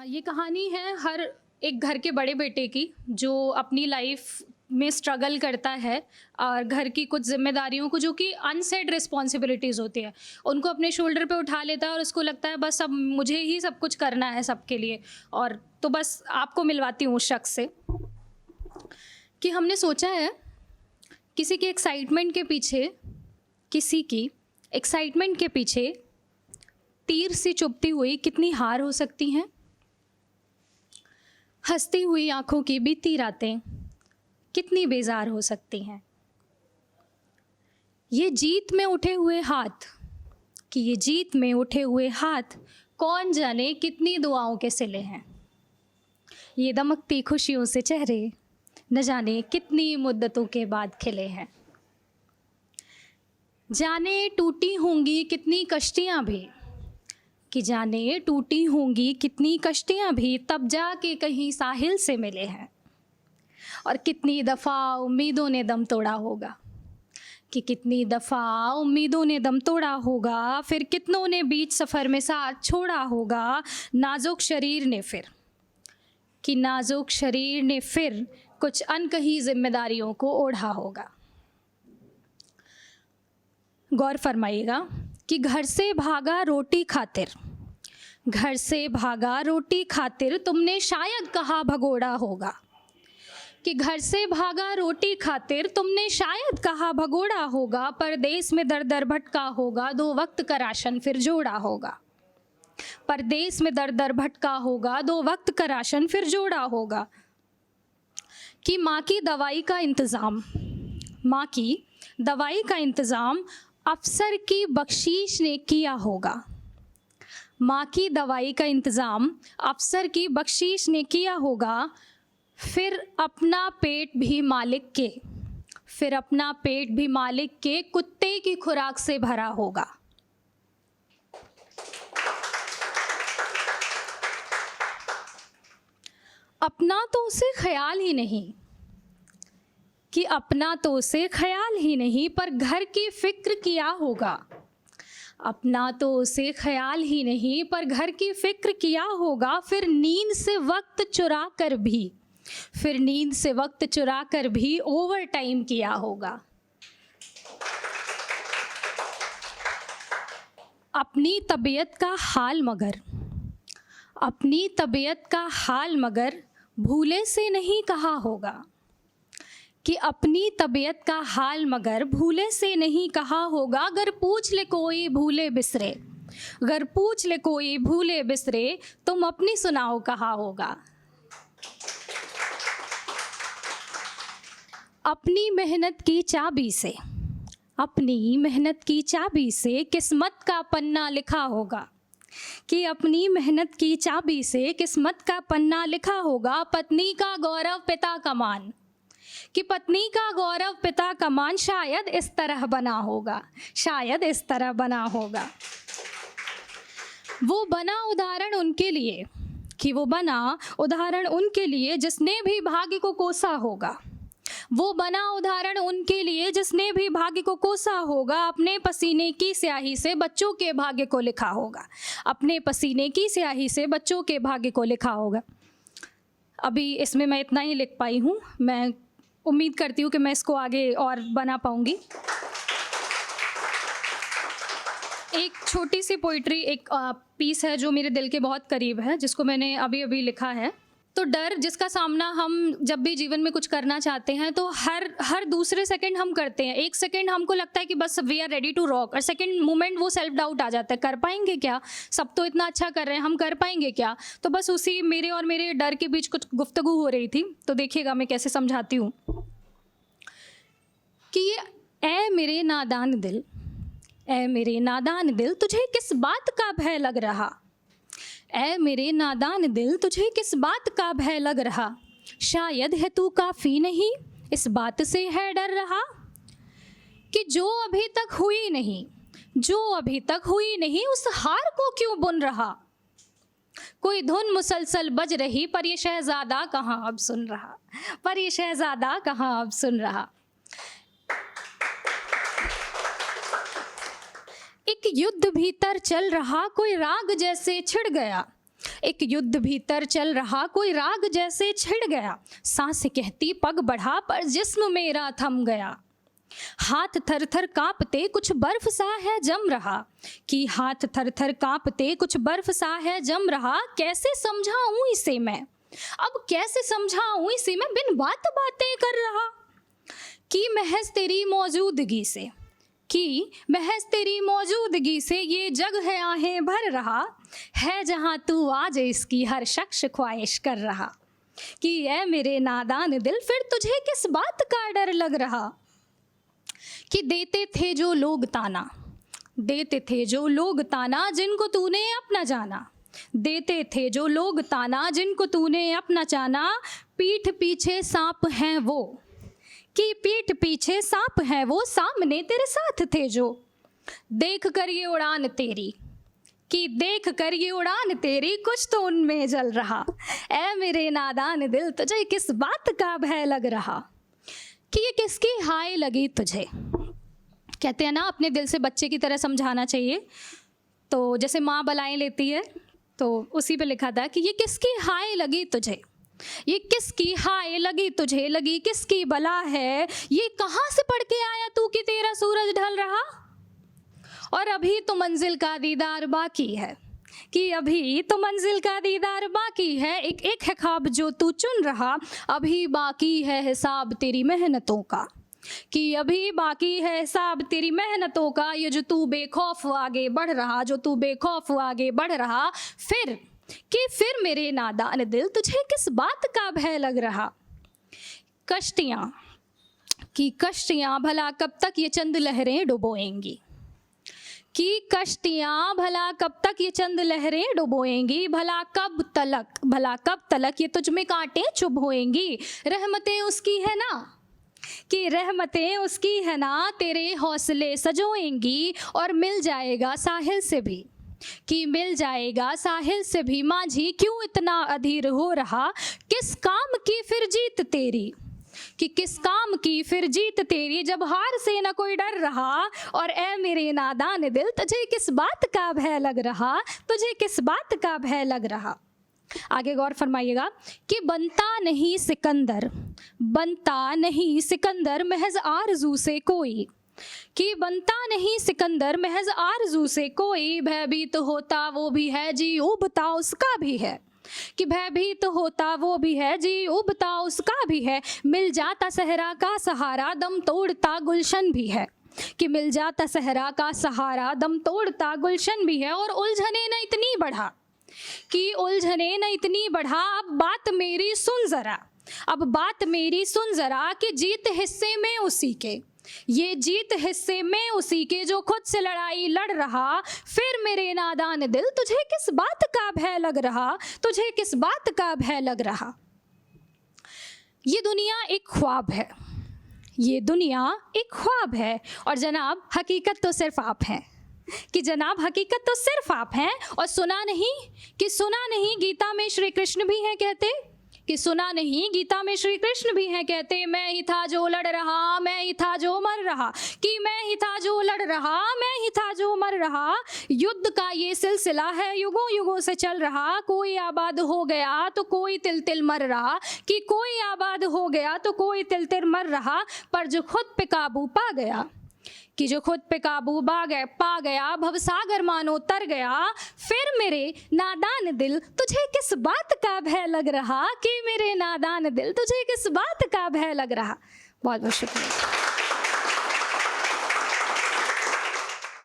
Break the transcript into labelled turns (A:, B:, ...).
A: ये कहानी है हर एक घर के बड़े बेटे की जो अपनी लाइफ में स्ट्रगल करता है और घर की कुछ जिम्मेदारियों को जो कि अनसेड रिस्पॉन्सिबिलिटीज़ होती है उनको अपने शोल्डर पे उठा लेता है और उसको लगता है बस अब मुझे ही सब कुछ करना है सबके लिए। और तो बस आपको मिलवाती हूँ उस शख्स से कि हमने सोचा है किसी की एक्साइटमेंट के पीछे तीर से चुभती हुई कितनी हार हो सकती हैं। हंसती हुई आंखों की बीती रातें कितनी बेजार हो सकती हैं। ये जीत में उठे हुए हाथ कौन जाने कितनी दुआओं के सिले हैं। ये दमकती खुशियों से चेहरे न जाने कितनी मुद्दतों के बाद खिले हैं। जाने टूटी होंगी कितनी कश्तियाँ भी तब जाके कहीं साहिल से मिले हैं। और कितनी दफ़ा उम्मीदों ने दम तोड़ा होगा फिर कितनों ने बीच सफ़र में साथ छोड़ा होगा। नाजुक शरीर ने फिर कुछ अनकही जिम्मेदारियों को ओढ़ा होगा। गौर फरमाइएगा कि घर से भागा रोटी खातिर तुमने शायद कहा भगोड़ा होगा। परदेस में दर दर भटका होगा 2 वक्त का राशन फिर जोड़ा होगा। कि माँ की दवाई का इंतज़ाम अफसर की बख्शीश ने किया होगा। फिर अपना पेट भी मालिक के कुत्ते की खुराक से भरा होगा। अपना तो उसे ख्याल ही नहीं पर घर की फिक्र किया होगा। फिर नींद से वक्त चुरा कर भी ओवर टाइम किया होगा। अपनी तबीयत का हाल मगर भूले से नहीं कहा होगा। अगर पूछ ले कोई भूले बिसरे तुम अपनी सुनाओ कहा होगा। अपनी मेहनत की चाबी से किस्मत का पन्ना लिखा होगा। पत्नी का गौरव पिता का मान शायद इस तरह बना होगा। वो बना उदाहरण उनके लिए जिसने भी भाग्य को कोसा होगा। अपने पसीने की स्याही से बच्चों के भाग्य को लिखा होगा। अभी इसमें मैं इतना ही लिख पाई हूँ। मैं उम्मीद करती हूँ कि मैं इसको आगे और बना पाऊँगी। एक छोटी सी पोइट्री एक पीस है जो मेरे दिल के बहुत करीब है, जिसको मैंने अभी लिखा है। तो डर जिसका सामना हम जब भी जीवन में कुछ करना चाहते हैं तो हर दूसरे सेकंड हम करते हैं। एक सेकंड हमको लगता है कि बस we are ready to rock, और सेकंड मोमेंट वो सेल्फ डाउट आ जाता है, कर पाएंगे क्या, सब तो इतना अच्छा कर रहे हैं, हम कर पाएंगे क्या। तो बस उसी मेरे और मेरे डर के बीच कुछ गुफ्तगू हो रही थी। तो देखिएगा मैं कैसे समझाती हूँ कि ए मेरे नादान दिल तुझे किस बात का भय लग रहा। शायद है तू काफ़ी नहीं इस बात से है डर रहा। कि जो अभी तक हुई नहीं उस हार को क्यों बुन रहा। कोई धुन मुसलसल बज रही पर ये शहजादा कहाँ अब सुन रहा। एक युद्ध भीतर चल रहा कोई राग जैसे छिड़ गया। एक युद्ध भीतर चल रहा, कोई राग जैसे छिड़ गया, सांसें कहती पग बढ़ा पर जिस्म मेरा थम गया। हाथ थर थर कांपते कुछ बर्फ सा है जम रहा, कि हाथ थर थर कांपते कुछ बर्फ सा है जम रहा। कैसे समझाऊं इसे मैं, अब कैसे समझाऊं इसे मैं, बिन बात बातें कर रहा। कि महज तेरी मौजूदगी से, कि महज तेरी मौजूदगी से ये जग है आहें भर रहा। है जहाँ तू आज इसकी हर शख्स ख्वाहिश कर रहा। कि ऐ मेरे नादान दिल फिर तुझे किस बात का डर लग रहा। कि देते थे जो लोग ताना, देते थे जो लोग ताना जिनको तूने अपना जाना। देते थे जो लोग ताना जिनको तूने अपना जाना। पीठ पीछे सांप हैं वो, कि पीठ पीछे सांप हैं वो, सामने तेरे साथ थे जो। देख कर ये उड़ान तेरी, कि देख कर ये उड़ान तेरी, कुछ तो उनमें जल रहा। ऐ मेरे नादान दिल तुझे किस बात का भय लग रहा। कि ये किसकी हाय लगी तुझे। कहते हैं ना अपने दिल से बच्चे की तरह समझाना चाहिए। तो जैसे माँ बलाएं लेती है, तो उसी पे लिखा था कि ये किसकी हाय लगी तुझे, ये किसकी हाय लगी तुझे, लगी किसकी बला है। ये कहाँ से पढ़ के आया तू कि तेरा सूरज ढल रहा। और अभी तो मंजिल का दीदार बाकी है, कि अभी तो मंजिल का दीदार बाकी है। एक एक है ख्वाब जो तू चुन रहा, अभी बाकी है हिसाब तेरी मेहनतों का। कि अभी बाकी है हिसाब तेरी मेहनतों का। ये जो तू बेखौफ आगे बढ़ रहा, जो तू बेखौफ आगे बढ़ रहा। फिर मेरे नादान दिल तुझे किस बात का भय लग रहा। कश्तियाँ, कि कश्तियाँ भला कब तक ये चंद लहरें डुबोएंगी। कि कश्तियाँ भला कब तक ये चंद लहरें डुबोएंगी। भला कब तलक ये तुझ में कांटे चुभोएंगी। रहमतें उसकी है ना, कि रहमतें उसकी है ना, तेरे हौसले सजोएंगी। और मिल जाएगा साहिल से भी, कि मिल जाएगा साहिल से भी। माझी क्यों इतना अधीर हो रहा, किस काम की फिर जीत तेरी। कि किस काम की फिर जीत तेरी, जब हार से न कोई डर रहा। और ऐ मेरे नादान दिल तुझे किस बात का भय लग रहा, तुझे किस बात का भय लग रहा। आगे गौर फरमाइएगा कि बनता नहीं सिकंदर, बनता नहीं सिकंदर महज आरज़ू से कोई। कि बनता नहीं सिकंदर महज आरज़ू से कोई। भयभीत तो होता वो भी है जी उबता उसका भी है। कि भयभीत तो होता वो भी है जी उबता उसका भी है। मिल जाता सहरा का सहारा दम तोड़ता गुलशन भी है। कि मिल जाता सहरा का सहारा दम तोड़ता गुलशन भी है। और उलझने न इतनी बढ़ा, कि उलझने न इतनी बढ़ा। अब बात मेरी सुन ज़रा, अब बात मेरी सुन ज़रा। कि जीत हिस्से में उसी के, ये जीत हिस्से में उसी के जो खुद से लड़ाई लड़ रहा। फिर मेरे नादान दिल तुझे किस बात का भय लग रहा, तुझे किस बात का भय लग रहा। ये दुनिया एक ख्वाब है, ये दुनिया एक ख्वाब है। और जनाब हकीकत तो सिर्फ आप हैं। कि जनाब हकीकत तो सिर्फ आप हैं। और सुना नहीं, कि सुना नहीं गीता में श्री कृष्ण भी हैं कहते, कि सुना नहीं गीता में श्री कृष्ण भी हैं कहते। मैं ही था जो लड़ रहा, मैं ही था जो मर रहा। कि मैं ही था जो लड़ रहा, मैं ही था जो मर रहा। युद्ध का ये सिलसिला है युगों युगों से चल रहा। कोई आबाद हो गया तो कोई तिल तिल मर रहा। कि कोई आबाद हो गया तो कोई तिल तिल मर रहा। पर जो खुद पे काबू पा गया, कि जो खुद पे काबू पा गया भवसागर मानो तर गया। फिर मेरे नादान दिल तुझे किस बात का भय लग रहा, कि मेरे नादान दिल तुझे किस बात का भय लग रहा। बहुत बहुत शुक्रिया।